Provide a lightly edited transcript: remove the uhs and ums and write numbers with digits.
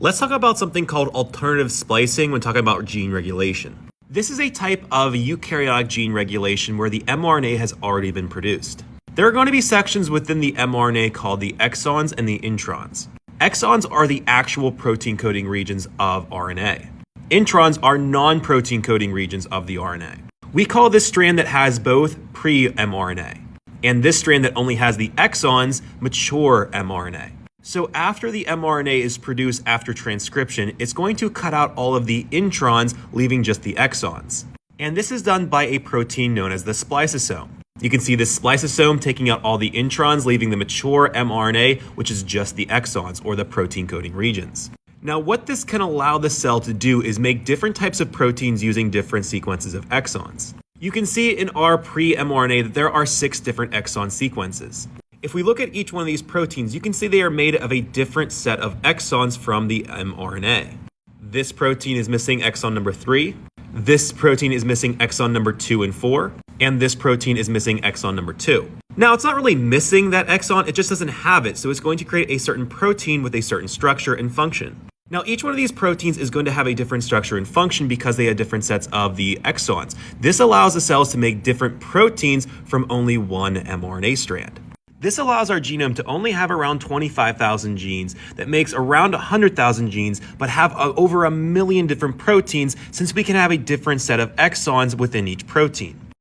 Let's talk about something called alternative splicing when talking about gene regulation. This is a type of eukaryotic gene regulation where the mRNA has already been produced. There are going to be sections within the mRNA called the exons and the introns. Exons are the actual protein coding regions of RNA. Introns are non-protein coding regions of the RNA. We call this strand that has both pre-mRNA, and this strand that only has the exons mature mRNA. So after the mRNA is produced after transcription, it's going to cut out all of the introns, leaving just the exons. And this is done by a protein known as the spliceosome. You can see this spliceosome taking out all the introns, leaving the mature mRNA, which is just the exons, or the protein coding regions. Now, what this can allow the cell to do is make different types of proteins using different sequences of exons. You can see in our pre-mRNA that there are 6 different exon sequences. If we look at each one of these proteins, you can see they are made of a different set of exons from the mRNA. This protein is missing exon number 3. This protein is missing exon number 2 and 4. And this protein is missing exon number 2. Now, it's not really missing that exon, it just doesn't have it, so it's going to create a certain protein with a certain structure and function. Now, each one of these proteins is going to have a different structure and function because they have different sets of the exons. This allows the cells to make different proteins from only one mRNA strand. This allows our genome to only have around 25,000 genes that makes around 100,000 genes, but have over 1 million different proteins since we can have a different set of exons within each protein.